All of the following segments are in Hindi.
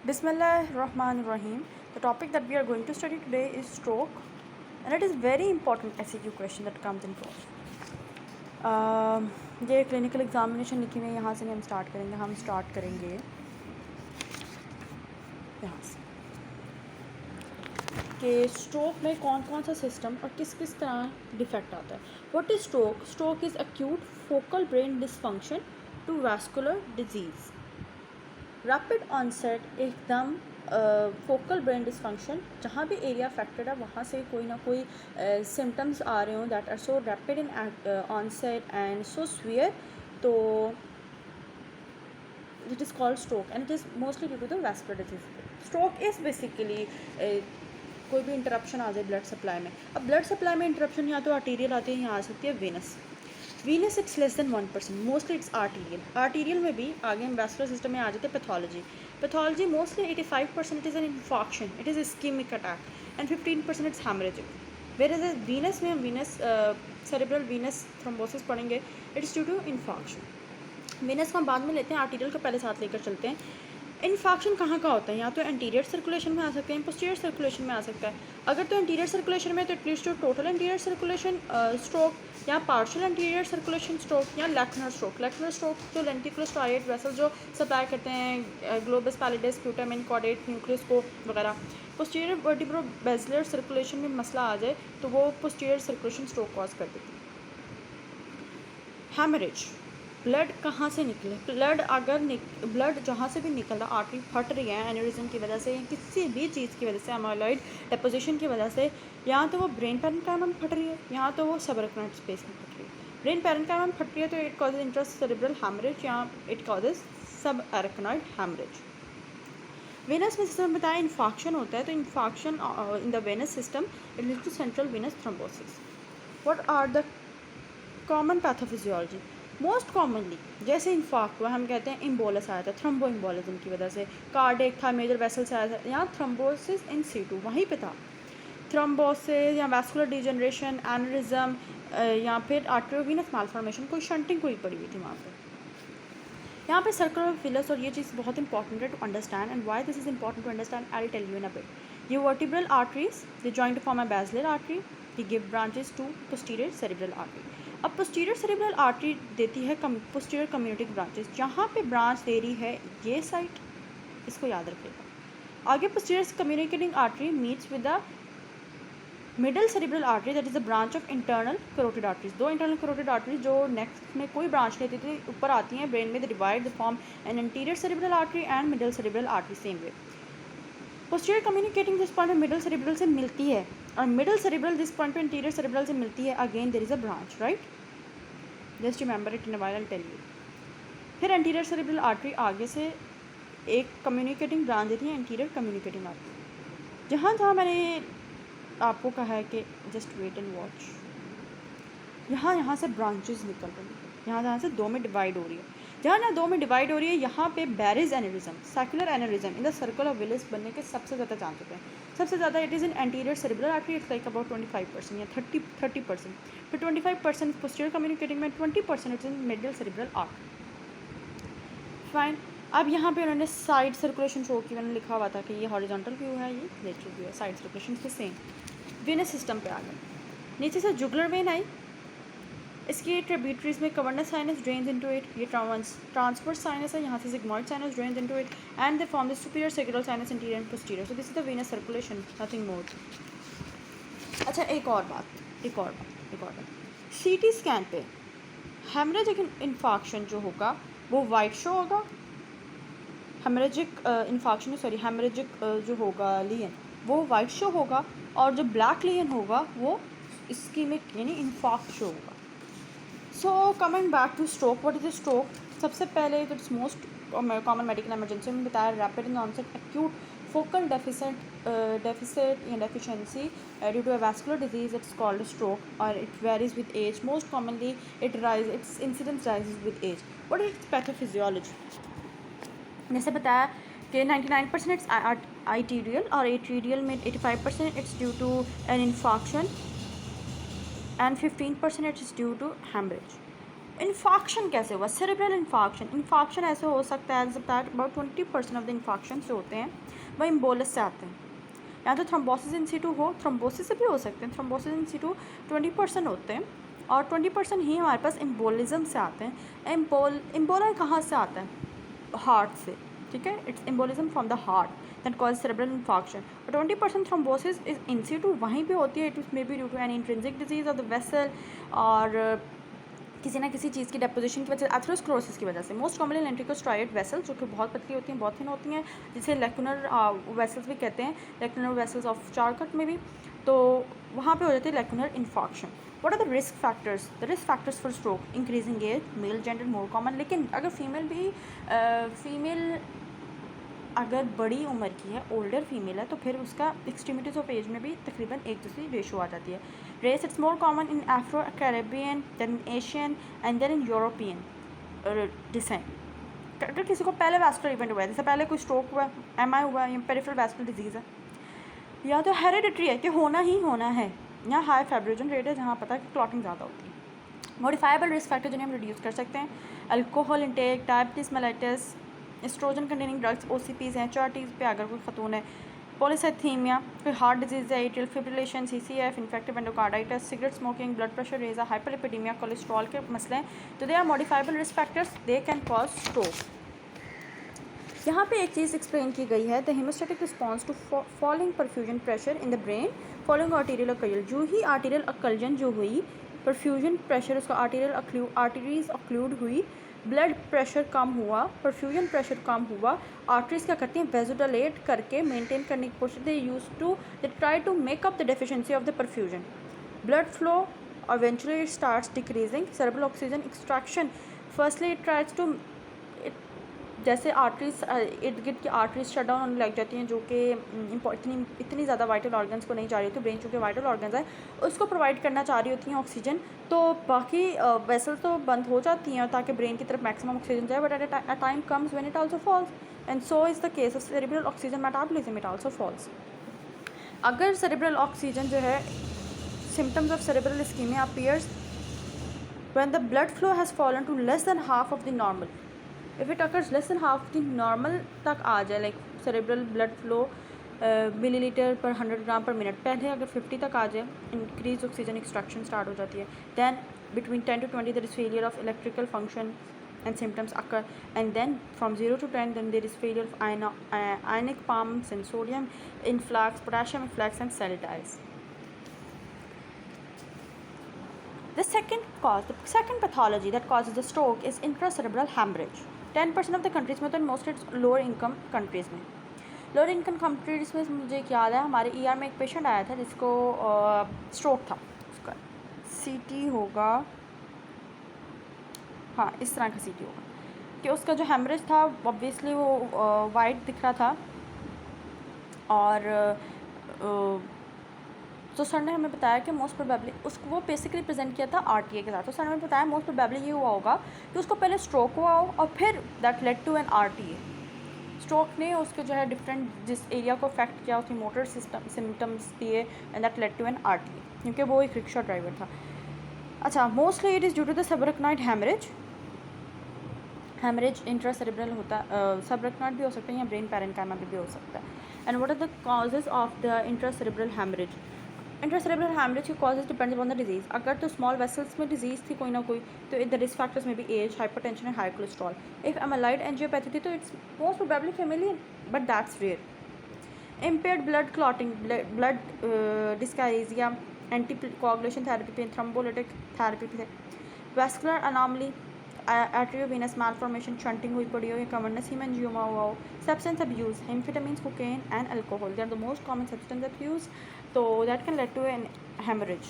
Bismillahirrahmanirrahim. The topic that we are going to study today is stroke, and it is very important SAQ question that comes in post. ये क्लिनिकल एग्जामिनेशन लिखी हुई है, यहाँ से नहीं हम स्टार्ट करेंगे यहाँ से कि स्ट्रोक में कौन कौन सा सिस्टम और किस किस तरह डिफेक्ट आता है. What is stroke? Stroke is acute focal brain dysfunction to vascular disease. Rapid onset एकदम फोकल ब्रेन डिसफंक्शन, जहाँ भी एरिया अफेक्टेड है वहाँ से कोई ना कोई सिम्टम्स आ रहे हों that are so rapid in onset and so severe, तो it is called stroke and it is mostly due to the vascular disease. Stroke is basically कोई भी इंटरप्शन आ जाए ब्लड सप्लाई में. अब ब्लड सप्लाई में इंटरप्शन या तो आर्टीरियल आती है, यहाँ आ सकती है venous. Venous it's less than 1%, mostly it's arterial. Arterial में भी आगे हम वैस्कुलर सिस्टम में आ जाते हैं pathology mostly 85% it is an infarction, it is ischaemic attack and 15% it's haemorrhagic. Whereas venous में हम वीनस सेरेब्रल वीनस थ्रोम्बोसिस पढ़ेंगे, it is due to infarction. Venous को हम बाद में लेते हैं, आर्टीरियल को पहले साथ लेकर चलते हैं. इन्फॉक्शन कहाँ का होता है? या तो एंटीरियर सर्कुलेशन में आ सकते हैं, पोस्टीरियर सर्कुलेशन में आ सकता है. अगर तो एंटीरियर सर्कुलेशन में तो it leads to total anterior circulation stroke, या पार्शियल एंटीरियर सर्कुलेशन स्ट्रोक, या लैक्यूनर स्ट्रोक. लैक्यूनर स्ट्रोक जो लेंटिकुलर स्ट्राइएट वेसल जो सप्लाई करते हैं globus pallidus, putamen, caudate, nucleus को वगैरह. पोस्टीरियर वर्टिब्रो बेसिलर सर्कुलेशन में मसला आ जाए तो वो पोस्टीरियर सर्कुलेशन स्ट्रोक कॉज कर देती है. हैमरेज, ब्लड कहाँ से निकले? ब्लड जहाँ से भी निकल रहा, आर्टरी फट रही है एनेरिज्म की वजह से, किसी भी चीज़ की वजह से, अमाइलॉइड डेपोजिशन की वजह से, यहाँ तो वो ब्रेन पैरेन्काइमा में फट रही है, यहाँ तो वो सबअरेक्नॉइड स्पेस में फट रही है. ब्रेन पैरेन्काइमा में फट रही है तो इट कॉजेज इंट्रासेरेब्रल हैमरेज, यहाँ it causes subarachnoid haemorrhage. Venous में सिस्टम बताया इन्फॉक्शन होता है, तो infarction in the venous system it leads to central venous thrombosis. What are the common pathophysiology? Most commonly जैसे इन्फाक्ट हुआ, हम कहते हैं इम्बोलस आया था, थ्रोम्बो इम्बोलिज्म की वजह से. कार्डिक था, मेजर वेसल से आया था, यहाँ थ्रोम्बोसिस इन सीटू वहीं पे था. थ्रोम्बोसिस या वैस्कुलर डिजनरेशन, एनेरिज्म, या फिर आर्टरियोवेनस मालफॉर्मेशन, कोई शंटिंग कोई पड़ी हुई थी वहाँ पे. यहाँ पे सर्कुलर फिलस, और ये चीज़ बहुत इंपॉर्टेंट है to understand, and why this is important to understand I will tell you in a bit. ये vertebral arteries they join to form a basilar artery, they give branches to posterior cerebral artery. अब पोस्टीरियर सेरेब्रल आर्टरी देती है पोस्टीरियर कम्युनिटिक ब्रांचेस, जहाँ पे ब्रांच दे रही है ये साइट, इसको याद रखिएगा. आगे posterior communicating artery meets with the middle cerebral artery, that is the branch of internal carotid arteries. दो इंटरनल करोटिड आर्टरी जो नेक्स्ट में कोई ब्रांच लेती थी ऊपर आती हैं ब्रेन में, the divide the form an anterior cerebral artery and middle cerebral artery. Same way posterior communicating this point में मिडल सेरेब्रल से मिलती है, और मिडल सेरेब्रल दिस पॉइंट पे इंटीरियर सेरेब्रल से मिलती है. Again there is a branch, right? Just remember it in a while, I tell you. फिर एंटीरियर सेरेब्रल आर्टरी आगे से एक कम्युनिकेटिंग ब्रांच देती है, एंटीरियर कम्युनिकेटिंग आर्टरी. जहाँ जहाँ मैंने आपको कहा है कि जस्ट वेट एंड वॉच, यहाँ से ब्रांचेस निकल रही हैं, यहाँ से दो में डिवाइड हो रही है. जहाँ दो में डिवाइड हो रही है यहाँ पे berry aneurysm, circular aneurysm in the circle of Willis बनने के सबसे ज़्यादा चांस होते हैं. सबसे ज़्यादा it is in anterior cerebral artery, it's like about 25% या 30%. फिर 25% पोस्टीरियर कम्युनिकेटिंग में, 20% it's in middle cerebral artery. Fine. अब यहाँ पे उन्होंने साइड सर्कुलेशन शो की, मैंने लिखा हुआ था कि ये हॉरिजॉन्टल व्यू है, ये लेटरल व्यू है. साइड सर्कुलेशन के सेम. वेनस सिस्टम पे आ गए, नीचे से जुगुलर वेन आई, इसकी ट्रिब्यूटरीज में cavernous sinus drains into it, ये ट्रांसवर्स साइनस है, यहाँ से sigmoid sinus drains into it, and they form the superior sacral sinus anterior and posterior. So this is the venous circulation, nothing more. अच्छा, एक और बात. सीटी स्कैन पे हेमरेजिक इन्फॉक्शन जो होगा वो वाइट शो होगा. हेमरेजिक जो होगा लीन, वो वाइट शो होगा, और जो ब्लैक लीन होगा वो इस्कीमिक यानी इन्फॉक्ट शो होगा. So coming back to stroke, what is stroke? सबसे पहले तो it's most common medical emergency में बताया, rapid in onset acute focal deficit या deficiency due to a vascular disease, it's called stroke, और it varies with age. Most commonly its incidence rises with age. What is its pathophysiology? जैसे बताया कि 99% इट्स आर्टीरियल, और एट्रीडियल में 85% it's due to an infarction, and 15% it's due to haemorrhage. Infarction कैसे हुआ? सेरेब्रल इन्फाक्शन ऐसे हो सकता है that about 20% of the infarction जो होते हैं वह इम्बोलस से आते हैं, या तो थ्रोम्बोसिस इन सिटू हो, थ्रोम्बोसिस से भी हो सकते हैं, थ्रोम्बोसिस इन सिटू 20% होते हैं और 20% ही हमारे पास एम्बोलिज्म से आते हैं। एम्बोला कहाँ से आता है? हार्ट से, ठीक है, it's embolism from the heart that cause cerebral infarction. 20% thrombosis is in situ, वहीं पे होती है, it may be due to any intrinsic disease of the vessel और किसी ना किसी चीज़ की डेपोजिशन की वजह से, एथेरोस्क्लेरोसिस की वजह से। मोस्ट कॉमनली लेंट्रिकोस्ट्राइड वेसल्स जो कि बहुत पतली होती हैं, बहुत थिन होती हैं, जिसे लेकुनर वेसल्स भी कहते हैं, लेकुनर वेसल्स ऑफ चारकट में भी, तो वहाँ पे हो जाती है lacunar infarction. What are the risk factors? The risk factors for stroke increasing age, male gender more common. लेकिन अगर फीमेल अगर बड़ी उम्र की है, ओल्डर फीमेल है, तो फिर उसका एक्सट्रीमिटीज़ ऑफ एज में भी तकरीबन एक दूसरी रेशो आ जाती है। Race it's more common in Afro Caribbean, than in Asian and then in European descent. अगर किसी को पहले वैस्कुलर इवेंट हुआ है, जैसे पहले कोई स्ट्रोक हुआ, MI हुआ है, या पेरिफेरल वैस्कुलर डिजीज़ है, या तो हेरिडिटरी है कि होना ही होना है, या हाई फाइब्रोजन रेट है जहाँ पता है कि क्लॉटिंग ज़्यादा होती है। मॉडिफाइबल रिस्क फैक्टर जिन्हें हम रिड्यूस कर सकते हैं, alcohol intake, diabetes mellitus, oestrogen containing drugs, OCPs हैं, चार्टीज़ पे अगर कोई खतून है, पॉलीसाइथीमिया, फिर हार्ट डिजीज़ है, atrial fibrillation, CCF, infective endocarditis, cigarette smoking, blood pressure raised, hyperlipidaemia, cholesterol के मसले हैं, तो they are modifiable risk factors, they can cause stroke. यहाँ पे एक चीज़ एक्सप्लेन की गई है, the haemostatic response to falling perfusion pressure in the brain following arterial occlusion. जो ही आर्टीरियल अकल्जन जो हुई, परफ्यूजन प्रेशर उसका आर्टरीज ऑक्लूड हुई, ब्लड प्रेशर कम हुआ, परफ्यूजन प्रेशर कम हुआ, आर्टरीज क्या करती हैं? वेजोडाइलेट करके मेंटेन करने की कोशिश, they try to make up the deficiency of the perfusion, blood flow eventually it starts decreasing, cerebral oxygen extraction, firstly it tries to जैसे आर्टरीज इर्द गिर्द की आर्टरीज शट डाउन होने लग जाती हैं, जो कि इतनी ज़्यादा वाइटल ऑर्गन्स को नहीं जा रही होती, ब्रेन चूँकि वाइटल ऑर्गन्स है उसको प्रोवाइड करना चाह रही होती हैं ऑक्सीजन, तो बाकी वेसल तो बंद हो जाती हैं ताकि ब्रेन की तरफ मैक्सिमम ऑक्सीजन जाए, but at a time comes when it also falls, and so is the case of cerebral oxygen metabolism, it also falls. अगर सेरेब्रल ऑक्सीजन जो है, symptoms of cerebral ischemia appears when the blood flow has fallen to less than half of the normal. If it occurs less than half the normal तक आ जाए, like cerebral blood flow millilitre पर 100 ग्राम पर मिनट, पहले अगर 50 तक आ जाए, इंक्रीज ऑक्सीजन एक्सट्रैक्शन स्टार्ट हो जाती है, then between 10 to 20 there is failure of electrical function and symptoms occur, and then from 0 to 10 then there is failure of ionic pumps and sodium influx, potassium influx and cell dies. The second pathology that causes the stroke is intracerebral hemorrhage. 10% of the countries में, तो most it's lower income countries में, लोअर इनकम कंट्रीज में मुझे याद है हमारे ER में एक पेशेंट आया था जिसको स्ट्रोक था, उसका CT होगा, हाँ इस तरह का CT होगा कि उसका जो हेमरेज था ऑब्वियसली वो वाइट दिख रहा था, और तो सर ने हमें बताया कि मोस्ट प्रोबेबली उसको वो बेसिकली प्रेजेंट किया था RTA के साथ, तो सर ने हमें बताया मोस्ट प्रोबेबली ये हुआ होगा कि उसको पहले स्ट्रोक हुआ हो और फिर that led to an RTA। Stroke ने उसके जो है डिफरेंट जिस एरिया को अफेक्ट किया, उसकी मोटर सिम्टम्स दिए, and that led to an RTA, क्योंकि वो एक रिक्शा ड्राइवर था। अच्छा, mostly it is due to the subarachnoid haemorrhage intracerebral होता है, सबरेक्नाइड भी हो सकता है या ब्रेन पैरेन्काइमा भी हो सकता है। And what are the causes of the intracerebral haemorrhage? Intracerebral haemorrhage के causes depends upon the disease. अगर तो स्मॉल वेसल्स में डिजीज़ थी कोई ना कोई, तो द रिस्क फैक्टर्स में भी age, hypertension and high cholesterol. If amyloid angiopathy थी तो it's most probably familial, but that's rare. Impaired blood clotting, blood dyscrasia, anticoagulation therapy पे, थ्रोम्बोलिटिक थेरेपी पे, vascular anomaly, arteriovenous malformation, shunting हुई पड़ी हो, या कवर्नस हीमेंजियोमा हुआ हो, substance abuse, amphetamines, cocaine and alcohol, they are the most common substance abuse, so that can lead to an hemorrhage.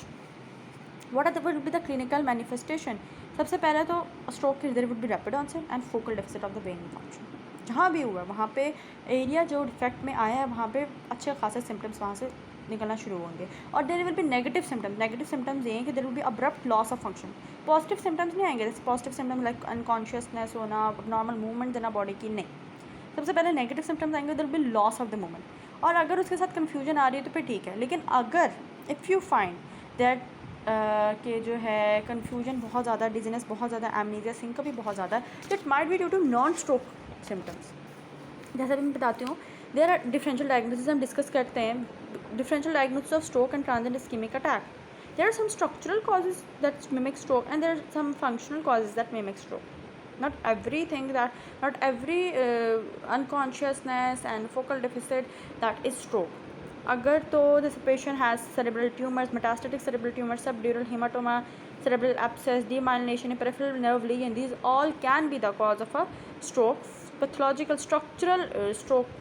What would be the clinical manifestation? सबसे पहले तो स्ट्रोक के there would be rapid onset and focal deficit of the brain function. जहाँ भी हुआ वहाँ पे एरिया जो डिफेक्ट में आया है वहाँ पे अच्छे खासे सिम्टम्स वहाँ से निकलना शुरू होंगे, और there will be negative symptoms ये हैं कि there will be abrupt loss of function. Positive symptoms नहीं आएंगे, जैसे पॉजिटिव सिम्टम्स लाइक अनकॉन्शियसनेस होना, नॉर्मल मूवमेंट देना बॉडी की, नहीं। सबसे पहले नेगेटिव सिम्टम्स आएंगे, there will be loss of the movement, और अगर उसके साथ कन्फ्यूजन आ रही है तो फिर ठीक है। लेकिन अगर इफ़ यू फाइंड दैट कि जो है कन्फ्यूजन बहुत ज़्यादा, डिजीनेस बहुत ज़्यादा, एमनीजिया, सिंक भी बहुत ज़्यादा है। It might be due to non stroke symptoms. जैसे मैं बताती हूँ, देयर आर डिफरेंशियल डायग्नोसिस, हम डिस्कस करते हैं differential diagnosis of stroke and transient ischaemic attack. There are some structural causes that mimic stroke and there are some functional causes that mimic stroke. Not everything that, not every unconsciousness and focal deficit that is stroke. अगर तो this patient has cerebral tumors, metastatic cerebral tumors, subdural hematoma, cerebral abscess, demyelination in peripheral nerve lesion, these all can be the cause of a stroke. Pathological structural stroke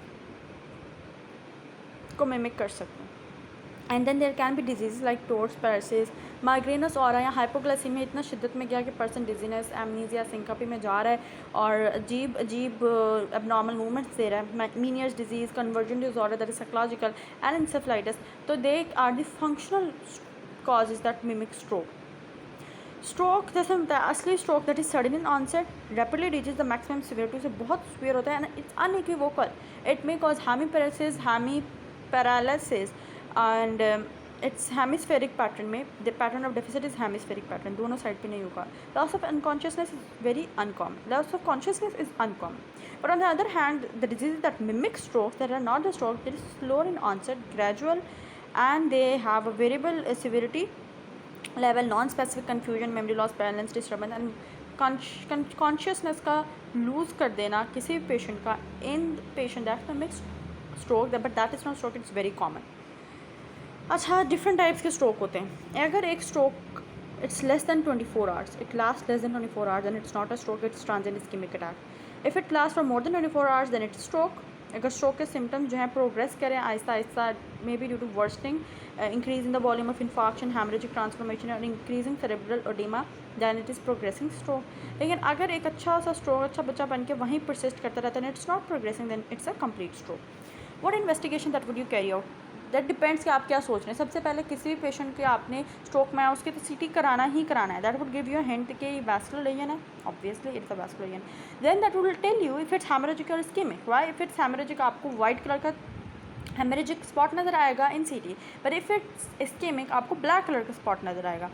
को mimic कर सकते हैं। And then there can be disease like Todd's, paralysis, migraines और या हाइपोग्लाइसीमिया इतना शिद्दत में गया कि पर्सन डिजीनेस, एमनीजिया, सिंकापी में जा रहा है और अजीब अजीब एबनॉर्मल मूवमेंट्स दे रहा है, Meniere's disease, conversion disorder that is psychological and encephalitis, तो they are the functional causes that mimic stroke. Stroke जैसे हम बताया, असली stroke that is sudden in onset, rapidly reaches the maximum severity, से बहुत सिवियर होता है and it's unequivocal, it may cause hemiparesis, hemi paralysis and it's hemispheric pattern में, the pattern of deficit is hemispheric pattern, दोनों साइड पे नहीं होगा। Loss of unconsciousness is very uncommon, loss of consciousness is uncommon, but on the other hand the disease that mimic stroke that are not the stroke, that is slower in onset, gradual and they have a variable severity level, non specific confusion, memory loss, balance disturbance and consciousness का लूज़ कर देना किसी भी पेशेंट का in patient that mix stroke, but that is not stroke, it's very common. अच्छा, डिफरेंट टाइप्स के स्ट्रोक होते हैं। अगर एक stroke it's less than 24 hours, it last less than 24 hours, then it's not a stroke, it's transient ischaemic attack. If it last for more than 24 hours, then it's stroke. अगर स्ट्रोक के सिम्टम्स जो हैं प्रोग्रेस करें आहिस्ता आहिस्ता, may be due to worsening, increase in the volume of infarction, haemorrhagic transformation और increasing cerebral oedema, then it is progressing stroke. लेकिन अगर एक अच्छा सा स्ट्रोक अच्छा बच्चा बन के वहीं परसिस्ट करता रहता है, it's not progressing, then it's a complete stroke. What investigation that would you carry out, that depends कि आप क्या सोच रहे हैं। सबसे पहले किसी भी पेशेंट के आपने स्ट्रोक में उसके तो सीटी कराना ही कराना है, that would give you a hint कि वैस्कुलर लेजन है, obviously it's a vascular lesion. Then that will tell you if it's haemorrhagic और ischaemic. Why? If it's haemorrhagic आपको वाइट कलर का हेमरेजिक स्पॉट नज़र आएगा in CT, but if it's ischaemic आपको ब्लैक कलर का स्पॉट नज़र आएगा।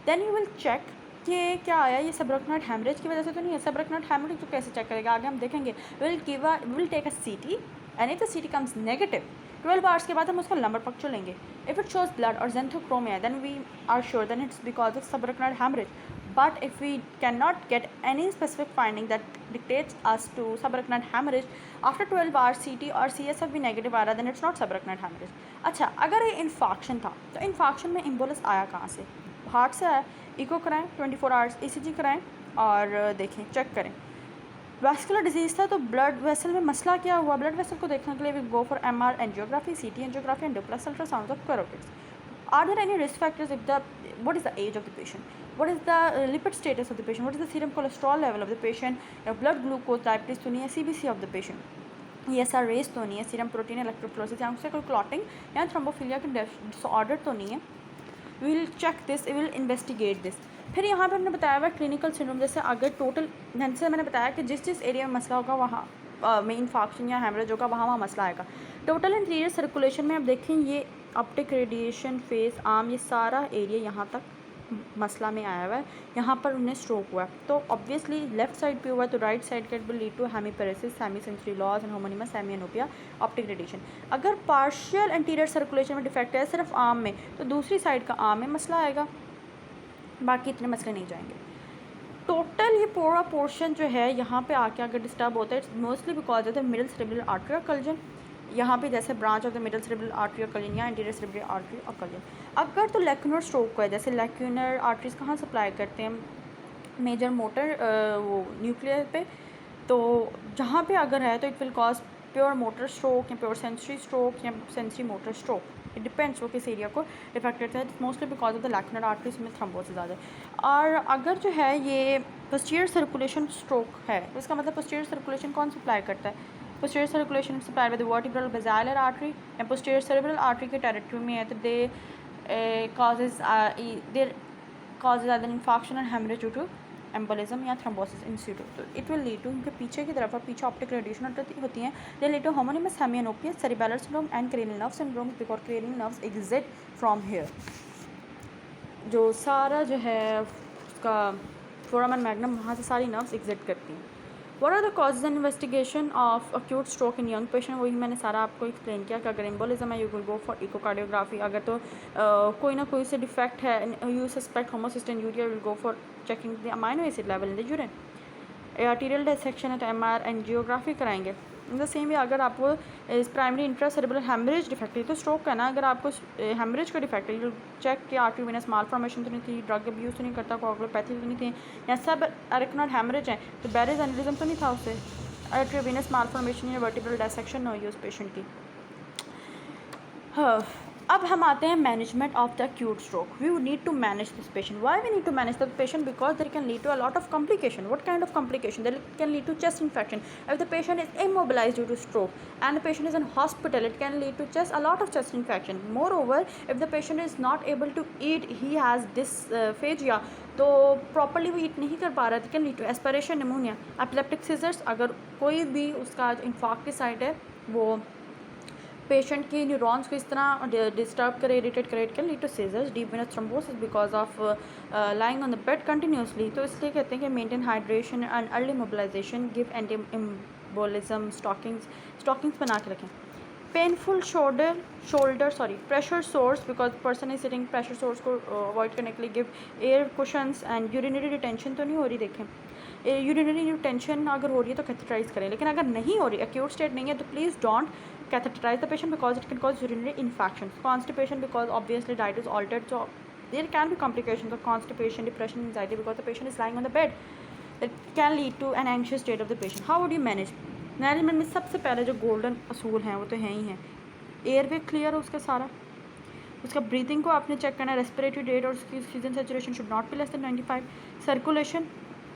देन यू विल चेक कि क्या आया, ये सबरकनट हेमरेज की वजह से तो नहीं है। सबरकनट हेमरेज तो कैसे चेक करेगा, आगे हम देखेंगे। Will take a CT and if the CT comes negative 12 hours के बाद हम उसका लंबर पक्चर लेंगे। इफ इट शोज ब्लड और xanthochromia, then we are sure then it's because of subarachnoid haemorrhage. But if we cannot get any specific finding that dictates us to subarachnoid hemorrhage after 12 hours CT और CSF भी नेगेटिव आ रहा है, then it's not subarachnoid hemorrhage। अच्छा, अगर ये इन्फाक्शन था तो इन्फाक्शन में इम्बोलस आया कहाँ से? हार्ट से आया। इको कराएं 24 आवर्स, ECG कराएं और देखें, चेक करें। वैस्कुलर डिजीज़ था तो ब्लड वेसल में मसला क्या हुआ, ब्लड वेसल को देखने के लिए we go for MR angiography, CT angiography and duplex ultrasound of carotids. Are there any risk factors? What is the age of the patient? What is the lipid status of the patient? What is the serum cholesterol level of the patient? Blood glucose, diabetes तो नहीं है, CBC of the patient, ESR raise तो नहीं है, सीरम प्रोटीन इलेक्ट्रोफ्लोरेसिस या उससे कोई क्लॉटिंग या थ्रोम्बोफिलिया की डिसऑर्डर तो नहीं है। We will check this, we will investigate this. फिर यहाँ पे हमने बताया हुआ क्लिनिकल सिंड्रोम, जैसे अगर टोटल, जैसे मैंने बताया कि जिस जिस एरिया में मसला होगा वहाँ में इन्फाक्शन या हेमरेज होगा, वहाँ मसला आएगा। टोटल इंटीरियर सर्कुलेशन में आप देखें, ये ऑप्टिक रेडिएशन, फेस, आर्म, ये सारा एरिया यहाँ तक मसला में आया हुआ है, यहाँ पर उन्हें स्ट्रोक हुआ है। तो ऑब्वियसली लेफ्ट साइड पे हुआ है तो right side cat will lead to hemiparesis, hemi sensory loss and homonymous hemianopia, optic radiation. अगर पार्शियल इंटीरियर सर्कुलेशन में डिफेक्ट है सिर्फ आर्म में, तो दूसरी साइड का आर्म में मसला आएगा, बाकी इतने मसले नहीं जाएंगे। टोटल ये पूरा पोर्शन जो है यहाँ पे आके अगर डिस्टर्ब होता है, it's mostly because of the middle cerebral artery occlusion, यहाँ पे जैसे branch of the middle cerebral artery occlusion या इंटीरियर सेरेब्रल आर्टरी ऑकल्जन। अगर तो लैक्यूनर स्ट्रोक को है, जैसे लैक्यूनर आर्टरीज कहाँ सप्लाई करते हैं, मेजर मोटर वो न्यूक्लियर पे, तो जहाँ पे अगर है तो it will cause pure motor stroke या प्योर सेंसरी स्ट्रोक या sensory motor stroke, it depends वो किस एरिया को इफेक्ट करता है। Mostly because of the lacunar arteries में थ्रोम्बोसिस ज़्यादा है। और अगर जो है ये पोस्टीरियर सर्कुलेशन स्ट्रोक है, तो इसका मतलब पोस्टीरियर सर्कुलेशन कौन सप्लाई करता है? Posterior circulation supply by the vertebral basilar artery या पोस्टीरियर सेरेब्रल आर्टरी के टेरिटरी में है, तो दे causes either infarction and hemorrhage due to embolism या thrombosis in situ, तो it will lead to, उनके पीछे की तरफ पीछे ऑप्टिक रेडिएशन होती हैं, they lead to homonymous hemianopia, cerebellar syndrome and cranial nerve syndrome because cranial nerves exit from here। जो सारा जो है उसका फोरामन मैग्नम, वहाँ से सारी नर्व्स एग्जिट करती हैं। What are the causes and investigation of acute stroke in young patient, वही मैंने सारा आपको एक्सप्लेन किया कि अगर एम्बोलिज्म है you will go for echocardiography, अगर तो कोई ना कोई से डिफेक्ट है, you suspect homocystinuria, will go for checking the amino acid level in the urine. Arterial dissection है तो MR एंजियोग्राफी कराएंगे। इन द सेम वे अगर आपको इस प्राइमरी इंट्रासेरेब्रल हेमरेज डिफेक्ट है तो स्ट्रोक का ना, अगर आपको हेमरेज का डिफेक्ट है यू चेक कि आर्टरी वेनस मालफॉर्मेशन तो नहीं थी, ड्रग अब्यूज़ तो नहीं करता, कोगुलोपैथी तो नहीं थी, या सब एरिकनॉइड हेमरेज है तो बैरेज एनेरिज्म तो नहीं था उससे, आर्टरी वेनस मालफॉर्मेशन या वर्टिब्रल डायसेक्शन नहीं हुई उस पेशेंट की। हाँ, अब हम आते हैं management of the acute stroke. We would need to manage this patient. Why we need to manage the patient? Because there can lead to a lot of complication. What kind of complication? There can lead to chest infection. If the patient is immobilized due to stroke and the patient is in hospital, it can lead to a lot of chest infection. Moreover, if the patient is not able to eat, he has dysphagia, तो प्रॉपरली वो ईट नहीं कर पा रहा, can lead to aspiration, pneumonia, epileptic seizures, अगर कोई भी उसका इंफार्क्ट साइड है वो पेशेंट की न्यूरॉन्स को इस तरह डिस्टर्ब करे, इरिटेट करे, it can lead to seizures, deep venous thrombosis because of lying on the bed continuously. तो इसलिए कहते हैं कि maintain hydration and early mobilization, give anti embolism, stockings बना के रखें। Painful pressure sores, because person is sitting, pressure sores को अवॉइड करने के लिए give air cushions and urinary retention तो नहीं हो रही, देखें यूरिनरी रिटेंशन अगर हो रही है तो कैथेटराइज करें, लेकिन अगर नहीं हो रही, एक्यूट स्टेट नहीं है तो please don't catheterize the patient because it can cause urinary infections, constipation because obviously diet is altered, so there can be complications of constipation, depression, anxiety because the patient is lying on the bed. It can lead to an anxious state of the patient. How would you manage? Management में सबसे पहले जो गोल्डन असूल हैं वो तो हैं ही हैं, एयरवे क्लियर हो उसका सारा, उसका ब्रीथिंग को आपने चेक करना है, रेस्पिरेटरी रेट और उसकी oxygen saturation should not be less than 95, circulation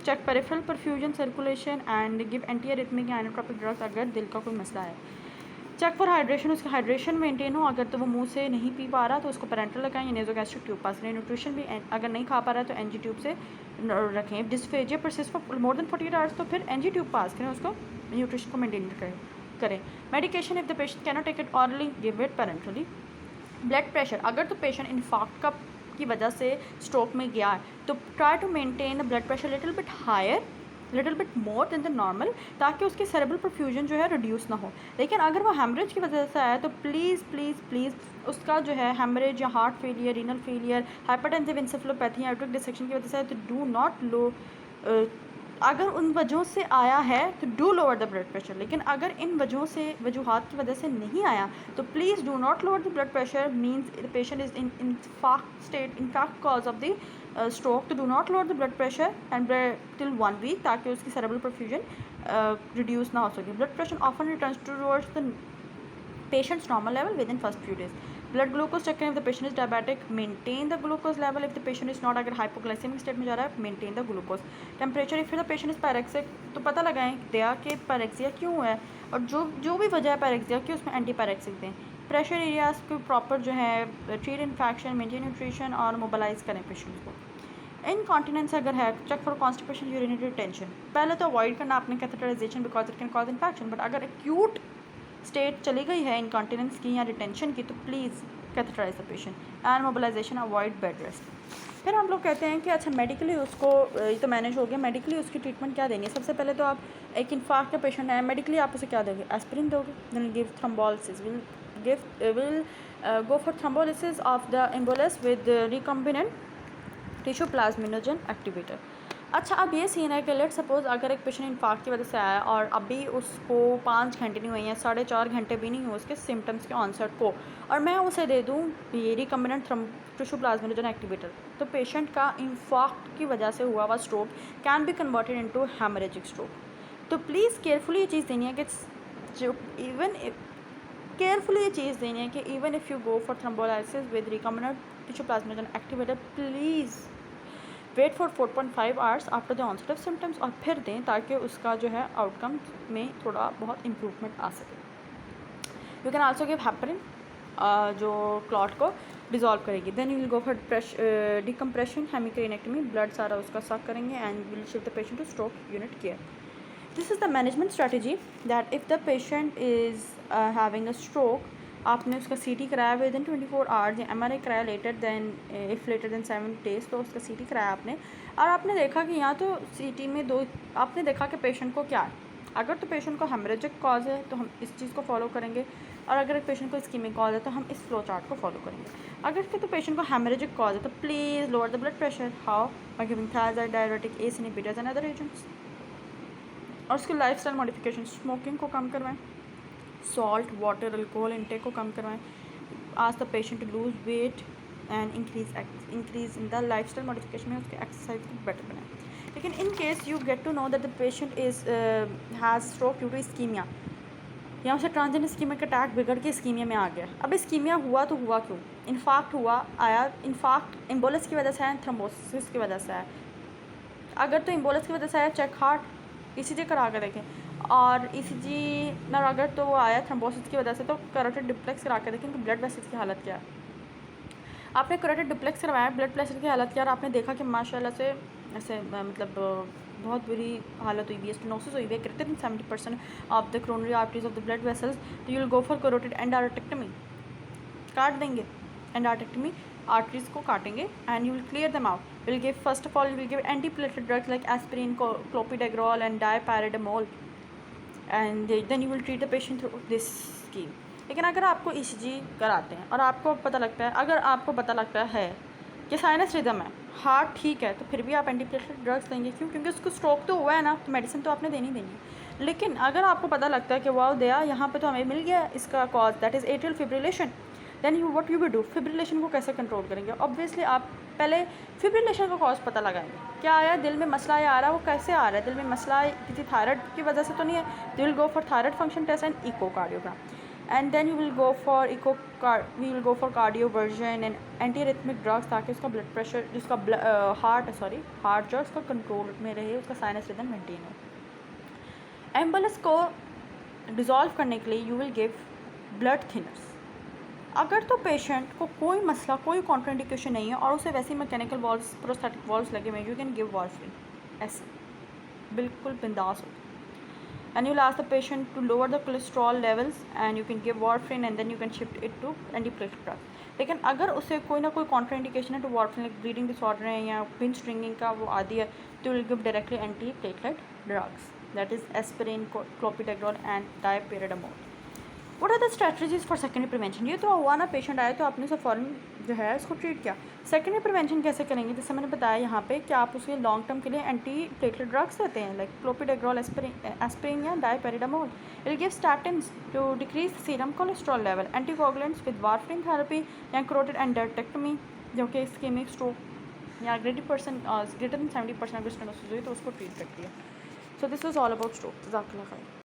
check, peripheral perfusion, circulation and give anti arrhythmic inotropic drugs अगर दिल का कोई मसला है। चेक फॉर हाइड्रेशन, उसका हाइड्रेशन मेंटेन हो, अगर तो वो मुंह से नहीं पी पा रहा तो उसको पेरेंटल लगाएं या नेजोगैस्ट्रिक ट्यूब पास करें। न्यूट्रिशन भी अगर नहीं खा पा रहा है तो एनजी ट्यूब से रखें। Dysphagia persist for more then 48 hours तो फिर एनजी ट्यूब पास करें, उसको न्यूट्रिशन को मेंटेन करें। Medication if the patient can not take it orally, give it parentally. Blood pressure, अगर तो पेशेंट इन्फार्क्ट की वजह से स्ट्रोक में गया है तो try to maintain the blood pressure little bit higher, little bit more than the normal, ताकि उसकी सेरेब्रल परफ्यूजन जो है रिड्यूस ना हो। लेकिन अगर वो हेमरेज की वजह से आया तो प्लीज़ प्लीज़ प्लीज़ उसका जो है हेमरेज या heart failure, renal failure, hypertensive encephalopathy, aortic dissection की वजह से आया तो डू नॉट लो, अगर उन वजहों से आया है तो do lower the blood pressure. लेकिन अगर इन वजूहात की वजह से नहीं आया तो please do not lower the blood pressure, means the patient is in infarct state, infarct cause of the stroke, तो do not lower the blood pressure and till 1 week, ताकि उसकी सेरेब्रल परफ्यूजन रिड्यूस ना हो सके। Blood pressure often returns towards the patient's normal level within first few days. Blood glucose check करें, if the patient is diabetic maintain the glucose level, if the patient is not, अगर hypoglycemic state में जा रहा है maintain the glucose. Temperature if the patient is pyrexic तो पता लगाएं दया कि पायरेक्सिया क्यों है और जो भी वजह है पायरेक्सिया की उसमें एंटी पायरेक्सिक दें। प्रेशर एरियाज को प्रॉपर जो है ट्रीट इन्फेक्शन, मेंटेन न्यूट्रिशन और मोबिलाइज करें पेशेंट को। इनकॉन्टिनेंस अगर है check for constipation, urinary retention, पहले तो अवॉइड करना आपने catheterisation because it can cause infection, but अगर एक्यूट स्टेट चली गई है इनकॉन्टिनेंस की या रिटेंशन की तो please catheterise the patient and mobilisation, avoid bed rest. फिर हम लोग कहते हैं कि अच्छा मेडिकली उसको ये तो मैनेज हो गया, मेडिकली उसकी ट्रीटमेंट क्या देंगे। सबसे पहले तो आप एक इन्फार्क्ट का पेशेंट है, मेडिकली आप उसे क्या दोगे, एस्पिरिन दोगे, then give thrombolysis, will go for thrombolysis of the embolus with recombinant tissue plasminogen activator. अच्छा अब ये सीन है कि लेट सपोज़ अगर एक पेशेंट इन्फार्क्ट की वजह से आया और अभी उसको 5 घंटे नहीं हुए हैं, 4.5 घंटे भी नहीं हुए उसके सिम्टम्स के ऑनसेट को, और मैं उसे दे दूँ ये रिकम्बिनेंट टिश्यू प्लाज्मिनोजन एक्टिवेटर, तो पेशेंट का इन्फार्क्ट की वजह से हुआ stroke can be converted into haemorrhagic stroke. तो प्लीज़ केयरफुली ये चीज़ देनी है कि even if you go for thrombolysis with recombinant tissue plasminogen activator, please wait for 4.5 hours after the onset of symptoms और फिर दें ताकि उसका जो है आउटकम में थोड़ा बहुत इम्प्रूवमेंट आ सके। You can also give heparin जो क्लॉट को डिज़ोल्व करेगी। Then you will go for decompression, hemicraniectomy, blood सारा उसका सक करेंगे and will shift the patient to stroke unit care. This is the management strategy that if the patient is having a stroke आपने उसका CT कराया विद इन 24 आवर्स, या MRI कराया लेटर देन 7 डेज़, तो उसका CT कराया आपने, और आपने देखा कि यहाँ तो CT में आपने देखा कि पेशेंट को क्या है। अगर तो पेशेंट को हेमरेजिक कॉज है तो हम इस चीज़ को फॉलो करेंगे, और अगर एक पेशेंट को इस्कीमिक कॉज है तो हम इस फ्लो चार्ट को फॉलो करेंगे। अगर तो पेशेंट को हेमरेजिक कॉज है तो please lower the blood pressure, how, by giving thyroid, diuretic, ACE inhibitors and other agents. और उसकी लाइफस्टाइल मॉडिफिकेशन, स्मोकिंग को कम करवाएं, सॉल्ट, वाटर, अल्कोहल इंटेक को कम करवाएं, ask the patient to lose weight and increase in the lifestyle modification में उसके एक्सरसाइज को बेटर बनाएं। लेकिन in case you get to know that the patient has stroke due to ischaemia, या उसे ट्रांजिएंट इस्कीमिक अटैक बिगड़ के इस्कीमिया में आ गया। अब इस्कीमिया हुआ तो हुआ क्यों? इन्फाक्ट आया, इन्फाक्ट एम्बोलस की वजह से आया, थ्रोम्बोसिस की वजह से आया। अगर तो एम्बोलस की वजह से आया, चेक हार्ट, ECG करा के देखें, और ECG ना, अगर तो वो आया थ्रोम्बोसिस की वजह से तो कैरोटिड डिप्लेक्स करा के देखें कि ब्लड वेसल्स की हालत क्या है। आपने कैरोटिड डिप्लेक्स करवाया, ब्लड प्रेशर की हालत क्या, और आपने देखा कि माशाल्लाह से ऐसे मतलब बहुत बुरी हालत हुई हुई है, स्टेनोसिस हुई हुई है, greater than 70% of the coronary arteries of the blood vessels, तो you will go for carotid endarterectomy, काट देंगे एंडार्टेक्टमी, आर्टरीज को काटेंगे and you will clear them out. Will give, first of all you will give antiplatelet drugs like aspirin, clopidogrel and dipyridamole, and then you will treat the patient through this scheme. लेकिन अगर आपको ECG कराते हैं और आपको पता लगता है, अगर आपको पता लगता है कि साइनस रिदम है, हार्ट ठीक है, तो फिर भी आप एंटीप्लेटलेट ड्रग्स देंगे। क्यों? क्योंकि उसको स्ट्रोक तो हुआ है ना, तो मेडिसिन तो आपने देनी है। लेकिन अगर आपको पता लगता है कि वाओ दया, यहाँ पे तो हमें मिल गया इसका cause, that is atrial fibrillation, then you what you will do, fibrillation को कैसे कंट्रोल करेंगे? ऑब्वियसली आप पहले फिब्रिलेशन का कॉज पता लगाएंगे, क्या आया दिल में मसला आ रहा है, वो कैसे आ रहा है, दिल में मसला किसी थायराइड की वजह से तो नहीं है, they will go for thyroid function test and echocardiogram, and then you will go for we will go for cardioversion and antiarrhythmic drugs, ताकि उसका ब्लड प्रेशर, जिसका हार्ट जो उसका कंट्रोल में रहे, उसका साइनस रिदम मेंटेन हो। एम्बुलेंस को डिज़ोल्व करने के लिए you will give blood thinners. अगर तो पेशेंट को कोई मसला, कोई कॉन्ट्राइंडिकेशन नहीं है और उसे वैसे मैकेनिकल वॉल्व्स, प्रोस्थेटिक वॉल्व्स लगे हुए हैं, यू कैन गिव वार्फरिन, ऐसे बिल्कुल बिंदास हो। And you'll ask the patient to lower the cholesterol levels and you can give warfarin and then you can shift it to antiplatelet drug. लेकिन अगर उसे कोई ना कोई कॉन्ट्राइंडिकेशन है तो वार्फरिन, लाइक ब्लीडिंग डिसऑर्डर है या पिन स्ट्रिंगिंग का वो आदि है, तो will give directly antiplatelet drugs, that is aspirin, clopidogrel and dipyridamole. What are the strategies for secondary prevention? ये तो हुआ ना, पेशेंट आया तो आपने उसे फ़ौरन जो है उसको ट्रीट किया। सेकेंडरी प्रिवेंशन कैसे करेंगे? जैसे मैंने बताया यहाँ पे कि आप उसके लॉन्ग टर्म के लिए एंटी प्लेटलेट ड्रग्स देते हैं, लाइक क्लोपिडेग्रॉल, एस्पिरिन या dipyridamole. Will give statins to decrease serum cholesterol level, anticoagulants with warfarin therapy या कैरोटिड एंडार्टेक्टमी, जो कि इस्केमिक स्ट्रोक या ग्रेटर देन 70% अगर स्टेनोसिस हुई तो उसको ट्रीट करती है। So this was all about stroke. जज़ाकल्लाह खैर।